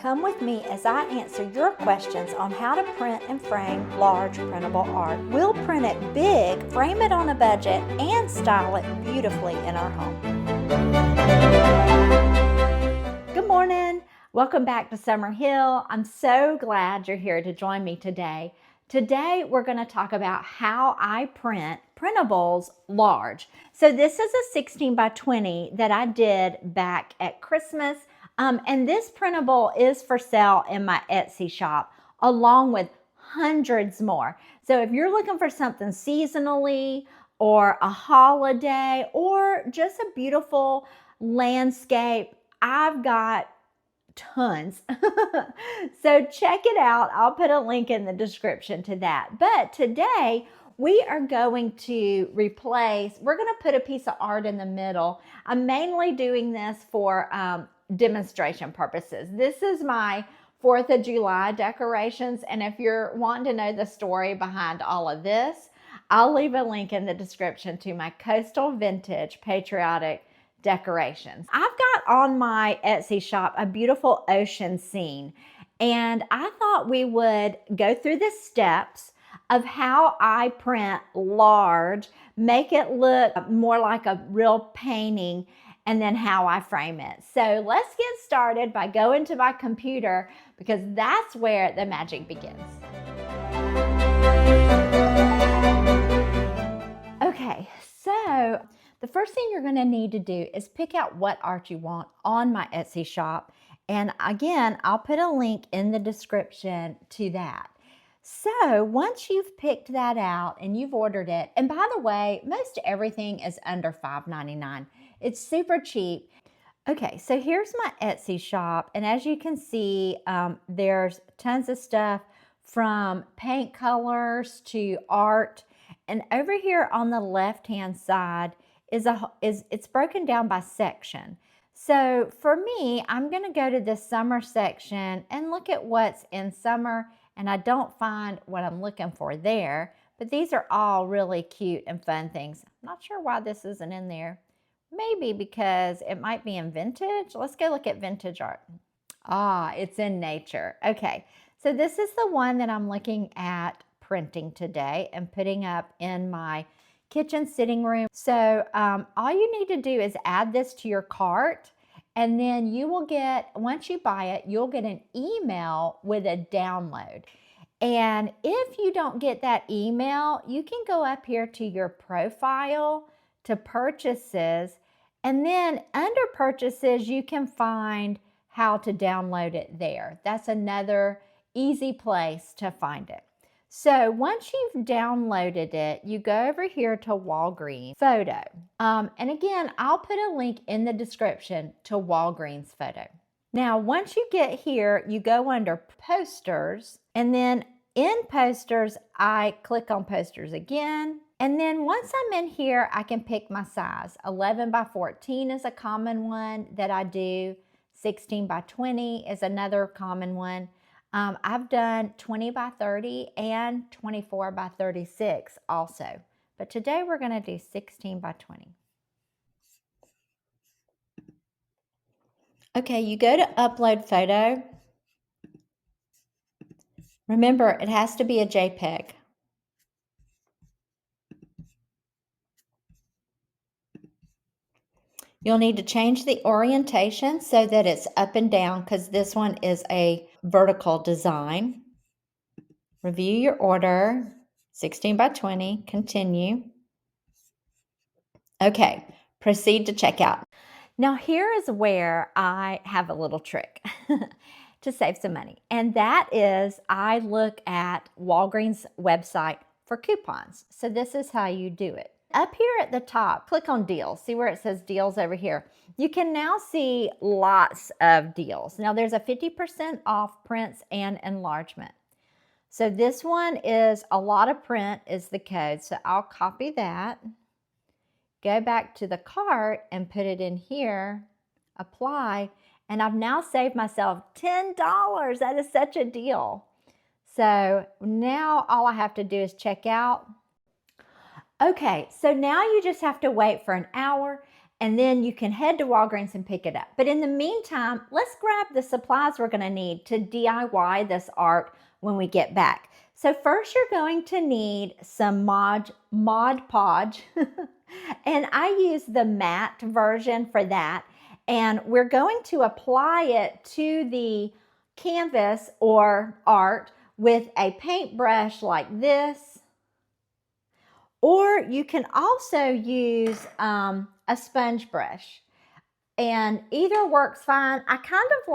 Come with me as I answer your questions on how to print and frame large printable art. We'll print it big, frame it on a budget, and style it beautifully in our home. Good morning. Welcome back to Summer Hill. I'm so glad you're here to join me today. Today, we're going to talk about how I print printables large. So this is a 16 by 20 that I did back at Christmas. And this printable is for sale in my Etsy shop, along with hundreds more. So if you're looking for something seasonally or a holiday or just a beautiful landscape, I've got tons. So check it out. I'll put a link in the description to that. But today we are going to we're going to put a piece of art in the middle. I'm mainly doing this for demonstration purposes. This is my 4th of July decorations. And if you're wanting to know the story behind all of this, I'll leave a link in the description to my coastal vintage patriotic decorations. I've got on my Etsy shop a beautiful ocean scene, and I thought we would go through the steps of how I print large, make it look more like a real painting, and then how I frame it. So let's get started by going to my computer, because that's where the magic begins. Okay, so the first thing you're going to need to do is pick out what art you want on my Etsy shop. And again, I'll put a link in the description to that. So once you've picked that out and you've ordered it, and by the way, most everything is under $5.99. It's super cheap. Okay, so here's my Etsy shop. And as you can see, there's tons of stuff from paint colors to art. And over here on the left-hand side it's broken down by section. So for me, I'm going to go to the summer section and look at what's in summer, and I don't find what I'm looking for there, but these are all really cute and fun things. I'm not sure why this isn't in there. Maybe because it might be in vintage. Let's go look at vintage art. Ah, it's in nature. Okay, so this is the one that I'm looking at printing today and putting up in my kitchen sitting room. So all you need to do is add this to your cart, and then you will get, once you buy it, you'll get an email with a download. And if you don't get that email, you can go up here to your profile, to purchases, and then under purchases, you can find how to download it there. That's another easy place to find it. So once you've downloaded it, you go over here to Walgreens photo. And again, I'll put a link in the description to Walgreens photo. Now, once you get here, you go under posters, and then in posters, I click on posters again. And then once I'm in here, I can pick my size. 11 by 14 is a common one that I do. 16 by 20 is another common one. I've done 20 by 30 and 24 by 36 also. But today we're going to do 16 by 20. Okay, you go to upload photo. Remember, it has to be a JPEG. You'll need to change the orientation so that it's up and down, because this one is a vertical design. Review your order, 16 by 20, continue. Okay, proceed to checkout. Now here is where I have a little trick to save some money. And that is, I look at Walgreens website for coupons. So this is how you do it. Up here at the top, click on deals. See where it says deals over here? You can now see lots of deals. Now there's a 50% off prints and enlargement. So this one is a lot of print is the code. So I'll copy that, go back to the cart and put it in here, apply, and I've now saved myself $10. That is such a deal. So now all I have to do is check out. Okay, so now you just have to wait for an hour and then you can head to Walgreens and pick it up. But in the meantime, let's grab the supplies we're going to need to DIY this art when we get back. So first you're going to need some Mod Podge, and I use the matte version for that. And we're going to apply it to the canvas or art with a paintbrush like this. Or you can also use a sponge brush, and either works fine. I kind of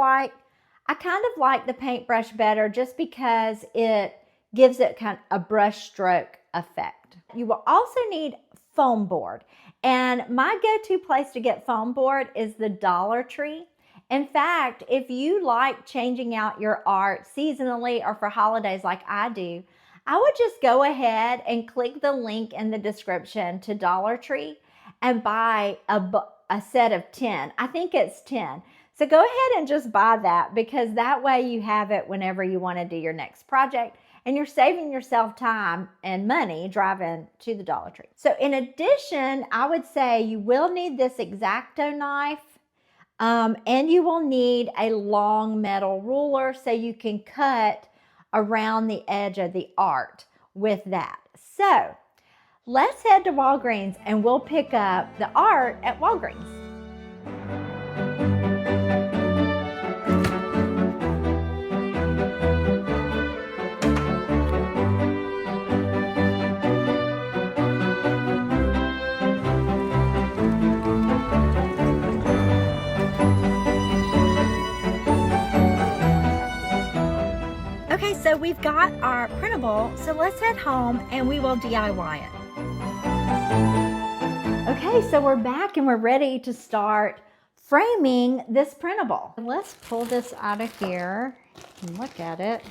like the paintbrush better just because it gives it kind of a brush stroke effect. You will also need foam board, and my go-to place to get foam board is the Dollar Tree. In fact, if you like changing out your art seasonally or for holidays like I do, I would just go ahead and click the link in the description to Dollar Tree and buy a set of 10. I think it's 10. So go ahead and just buy that, because that way you have it whenever you want to do your next project, and you're saving yourself time and money driving to the Dollar Tree. So in addition, I would say you will need this X-Acto knife, and you will need a long metal ruler so you can cut around the edge of the art with that. So let's head to Walgreens and we'll pick up the art at Walgreens. Okay, so we've got our printable, so let's head home and we will DIY it. Okay, so we're back and we're ready to start framing this printable. Let's pull this out of here and look at it.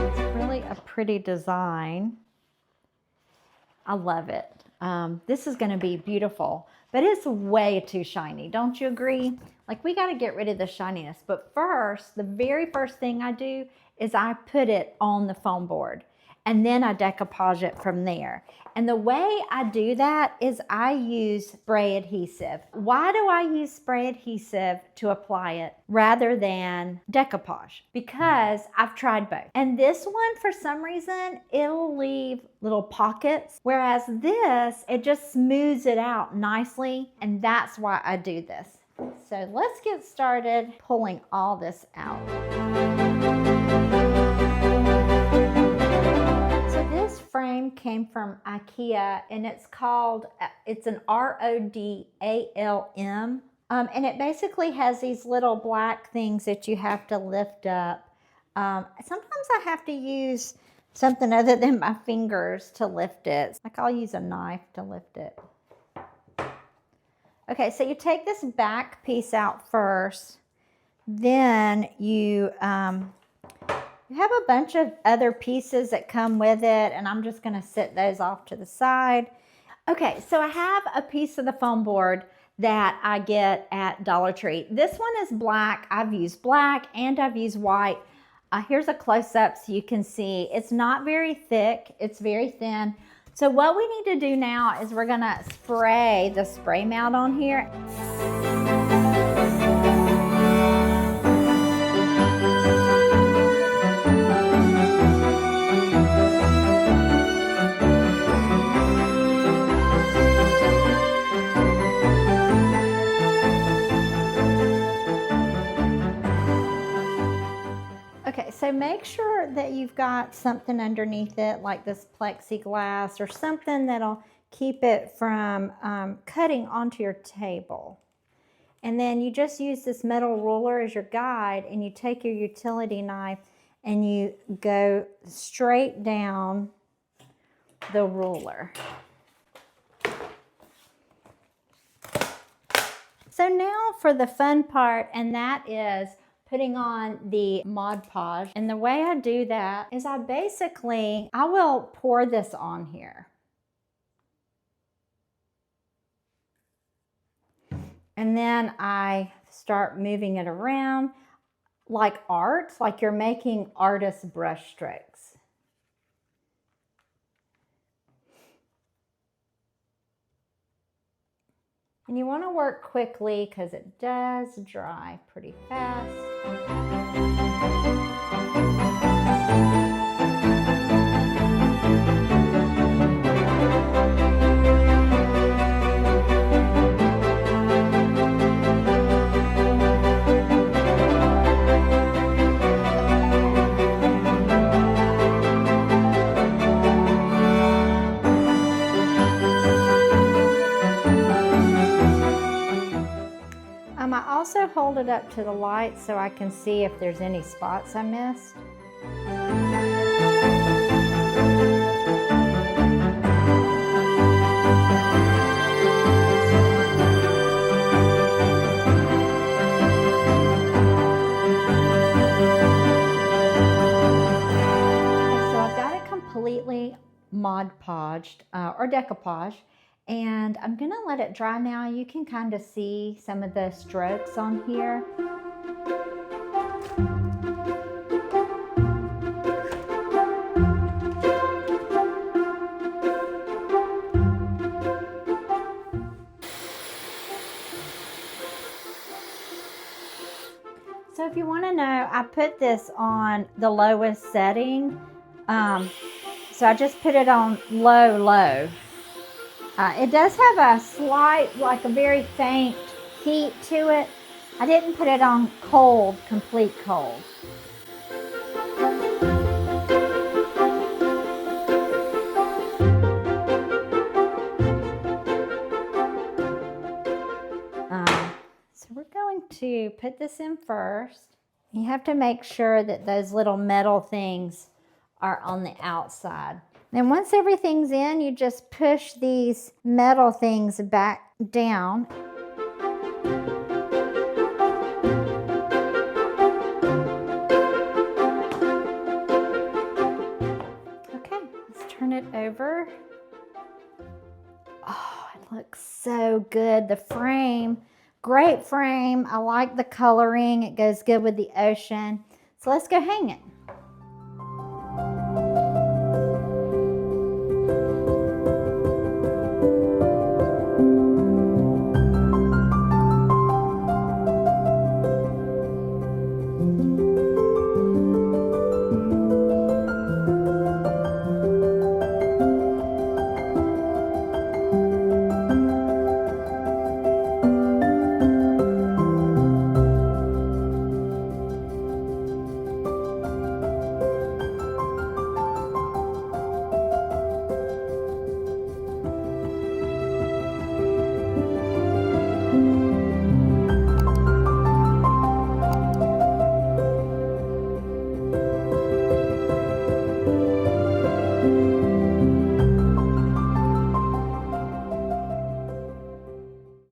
It's really a pretty design. I love it. This is going to be beautiful, but it's way too shiny. Don't you agree? Like, we got to get rid of the shininess. But first, the very first thing I do is I put it on the foam board, and then I decoupage it from there. And the way I do that is I use spray adhesive. Why do I use spray adhesive to apply it rather than decoupage? Because I've tried both. And this one, for some reason, it'll leave little pockets, whereas this, it just smooths it out nicely, and that's why I do this. So let's get started pulling all this out. So this frame came from IKEA, and it's an RODALM. And it basically has these little black things that you have to lift up. Sometimes I have to use something other than my fingers to lift it. Like, I'll use a knife to lift it. Okay, so you take this back piece out first, then you have a bunch of other pieces that come with it, and I'm just going to set those off to the side. Okay, so I have a piece of the foam board that I get at Dollar Tree. This one is black. I've used black and I've used white. Here's a close-up so you can see. It's not very thick. It's very thin. So what we need to do now is we're gonna spray the spray mount on here. Okay, so make sure that you've got something underneath it, like this plexiglass or something that'll keep it from cutting onto your table. And then you just use this metal ruler as your guide, and you take your utility knife and you go straight down the ruler. So now for the fun part, and that is putting on the Mod Podge. And the way I do that is I will pour this on here. And then I start moving it around like art, like you're making artist brush strokes. And you want to work quickly because it does dry pretty fast. I also hold it up to the light so I can see if there's any spots I missed. So I've got it completely Mod Podged or decoupaged. And I'm gonna let it dry now. You can kind of see some of the strokes on here. So if you want to know, I put this on the lowest setting. So I just put it on low. It does have a slight, like a very faint heat to it. I didn't put it on cold, complete cold. So we're going to put this in first. You have to make sure that those little metal things are on the outside. Then once everything's in, you just push these metal things back down. Okay, let's turn it over. Oh, it looks so good. The frame, great frame. I like the coloring. It goes good with the ocean. So let's go hang it.